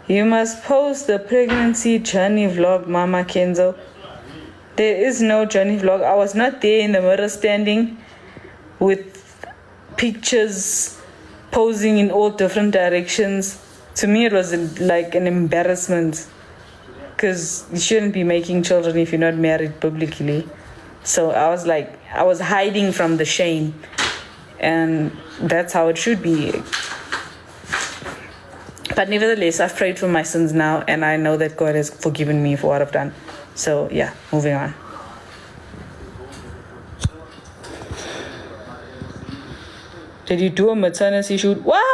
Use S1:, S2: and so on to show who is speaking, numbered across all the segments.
S1: You must post the pregnancy journey vlog, Mama Kenzo. There is no journey vlog. I was not there in the mirror standing with pictures posing in all different directions. To me, it was like an embarrassment because you shouldn't be making children if you're not married publicly. So I was hiding from the shame, and that's how it should be. But nevertheless, I've prayed for my sins now, and I know that God has forgiven me for what I've done. So yeah, moving on. Did you do a maternity shoot? What?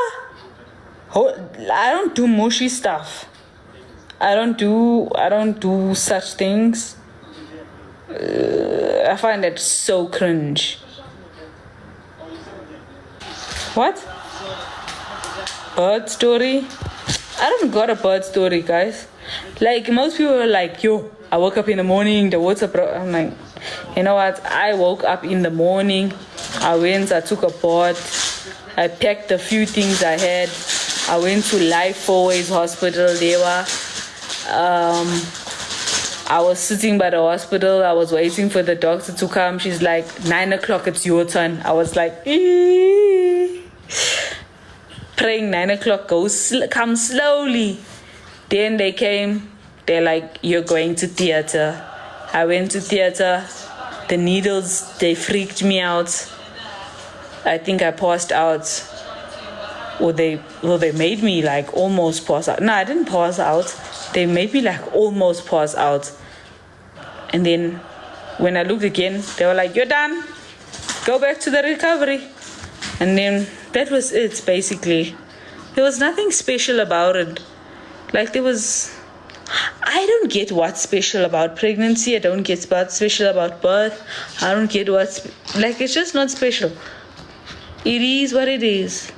S1: I don't do mushy stuff. I don't do such things. I find that so cringe. What? Bird story? I don't got a bird story, guys. Like, most people are like, yo, I woke up in the morning, the water I'm like, you know what? I woke up in the morning, I took a bath, I packed a few things I had, I went to Life Always Hospital. I was sitting by the hospital, I was waiting for the doctor to come. She's like, 9 o'clock, it's your turn. I was like, praying 9 o'clock, come slowly. Then they came, they're like, you're going to theater. I went to theater. The needles, they freaked me out. I think I passed out. Or they made me like almost pass out. No, I didn't pass out. They made me like almost pass out. And then when I looked again, they were like, you're done. Go back to the recovery. And then that was it, basically. There was nothing special about it. Like, I don't get what's special about pregnancy. I don't get what's special about birth. I don't get it's just not special. It is what it is.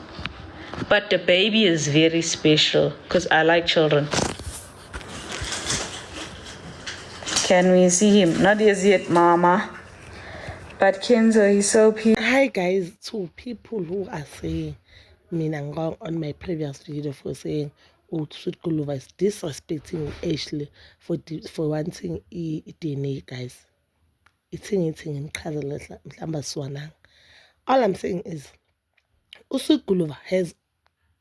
S1: But the baby is very special because I like children. Can we see him? Not as yet, Mama. But Kenzo, he's so peaceful.
S2: Hi guys, to people who are saying, on my previous video for saying, Sweet Guluva is disrespecting Ashley for wanting DNA, guys. All I'm saying is, Sweet Guluva has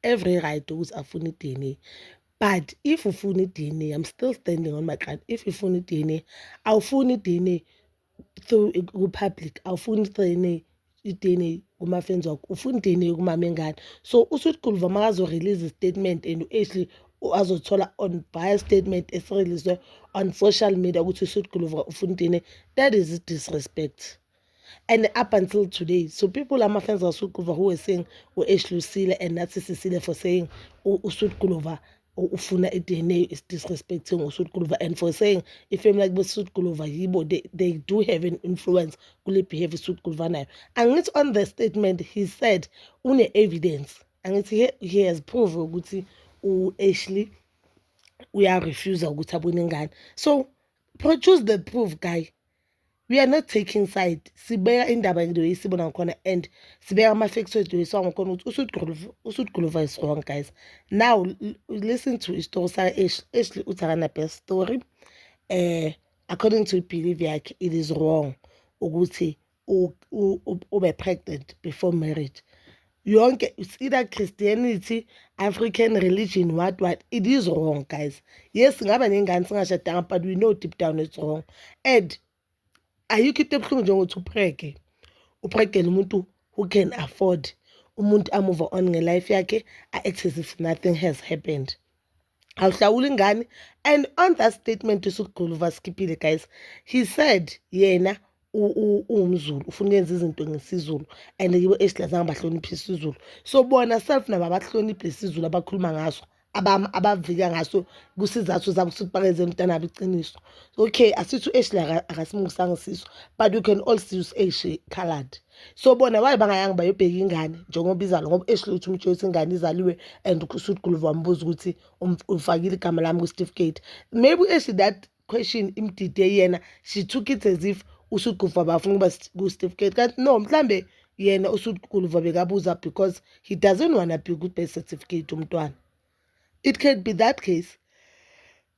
S2: every right to affuni DNA. But if you phone DNA, I'm still standing on my ground. If you phone DNA, I'll phone DNA through public. I'll phone DNA kuma-friends wakho, ufuna DNA kumamengane. So uSweet Guluva makazo release a statement and actually azothola on bias statement esireleaswe on social media ukuthi uSweet Guluva ufuna DNA, that is disrespect. And up until today, so people are my friends of Sweet Guluva who were saying Ashley Lucille and Nazi Cecilia for saying Sweet Guluva ufuna DNA is disrespecting Sweet Guluva, and for saying if I'm like Sweet Guluva they do have an influence kule behavior Sweet Guluva nayo. And it's on the statement he said une evidence and he has proof ukuthi Ashley we are refusal ukuthi abone ngane. So produce the proof, guy. We are not taking side. Sibeka indaba ngido isibona ngkhona and sibeka ama-facts wethu eswa ngkhona ukuthi uSweet Guluva is wrong, guys. Now listen to istory sa Ashley uthakana best story. According to belief yakhe, it is wrong ukuthi ube pregnant before marriage. Yonke, it's either Christianity, African religion, what, it is wrong, guys. Yes, ngaba nengane singashadanga, but we know deep down it's wrong. And ayikho into ebuhlungu njengokuthi uprekele umuntu who can afford, umuntu amove on nge-life yakhe, act as if nothing has happened. Awuhlawula ingane. And on that statement uSweet Guluva skippile, guys, he said yena uMzulu ufuna ukwenza izinto ngesizulu and yibo esihlazanga bahlonipha isizulu. So bona self nabo abahlonipha isizulu abakhuluma ngaso abavika ngaso kusizathu zabo ukuthi bakwenze umntana abo iqiniso. Okay, asithi uAshley akasimungusanga siso, but you can also use Ashley colored. So bona why bangayanga bayobheka ingane njengoba izalo, ngoba Ashley uthi umtsho ukuthi ingane izaliwe and uSweet Guluva wambuza ukuthi ufakile igama lami ku-certificate. Maybe Ashley that question imdide yena, she took it as if uSweet Guluva bafuna ukuba ku-certificate. Kanti no, mhlambe yena uSweet Guluva bekabuza because he doesn't want to be good birth certificate umntwana. it can be that case.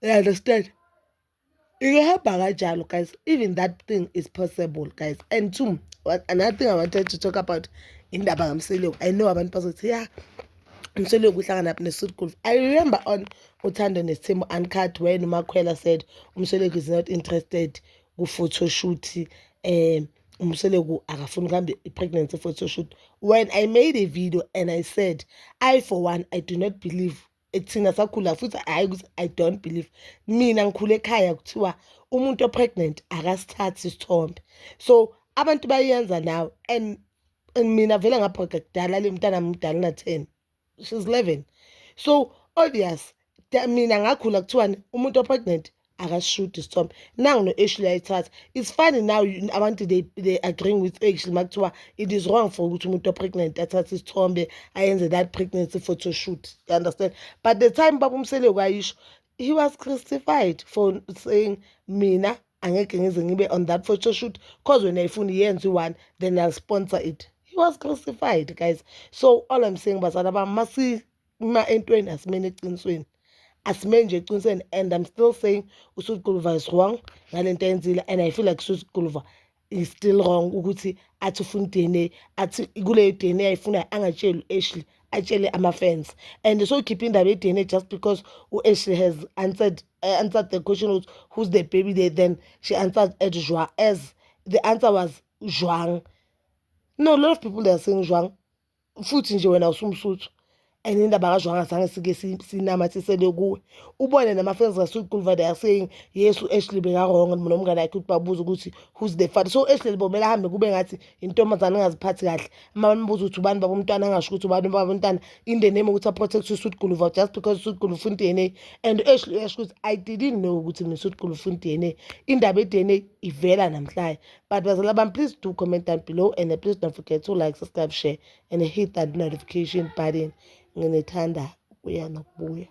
S2: You understand? Guys, even that thing is possible, guys. And two, another thing I wanted to talk about in the Bagamselo, I know about person say, yeah, Msolo kuhlangana ne-Suit Guluva. I remember on Uthando Nesithembu Uncut when Makwela said Msolo is not interested ku-photo shoot. Msolo akafuni kuhambe i-pregnancy photo shoot. When I made a video and I said, I for one, I do not believe thina sakhula futhi I don't believe, mina ngikhule ekhaya kuthiwa umuntu o-pregnant akasithathi isithombe. So abantu bayenza now and mina vele ngabheka kudala le mntana mdala na-10, she's 11. So obvious mina ngakhula kuthiwani umuntu o-pregnant akashoot isithombe. Nangu no-Ashley ayithatha. It's funny now abantu they agreeing with Ashley makuthiwa it is wrong for ukuthi umuntu o-pregnant athathe isithombe ayenze that pregnancy photo shoot. You understand? But the time Baba Msele kwayisho, he was crucified for saying mina angeke ngize ngibe on that photo shoot because when ayifuna yenze one then I'll sponsor it. He was crucified, guys. So all I'm saying bazala bami masima entweni asimene eqinisweni. Asimene nje eqinisweni, and I'm still saying uSuit Guluva is wrong ngalento ayenzile, and I feel like uSuit Guluva is still wrong ukuthi athi ufuna DNA, athi kule DNA ayifuna angatsheli Ashley, atshele ama-fans. And so keep indaba ye-DNA just because Ashley has answered the question who's the baby there, then she answered as Jwa, as the answer was Jwang. No, a lot of people they are saying Jwang. Futhi nje wena usumsuthu. And indaba kaJwang azange sike sinamathisele kuwe. Ubone nama-fans kaSuit Guluva they are saying yes uAshley beka-wrong nomngane wakhe ukuthi babuza ukuthi who's the father. So Ashley bomele ahambe kube ngathi intombazane engaziphathi kahle. Uma bambuza ukuthi ubani baba umntwana angasho ukuthi ubani baba umntwana in the name ukuthi protect uSuit Guluva just because uSuit Guluva ufuna DNA. And Ashley uyasho ukuthi I didn't know ukuthi mina uSuit Guluva ufuna DNA. Indaba ye-DNA ivela namhlanje. But bazala bami, please do comment down below, and please don't forget to like, subscribe, share and hit that notification button. Nginethanda kuya nokubuya.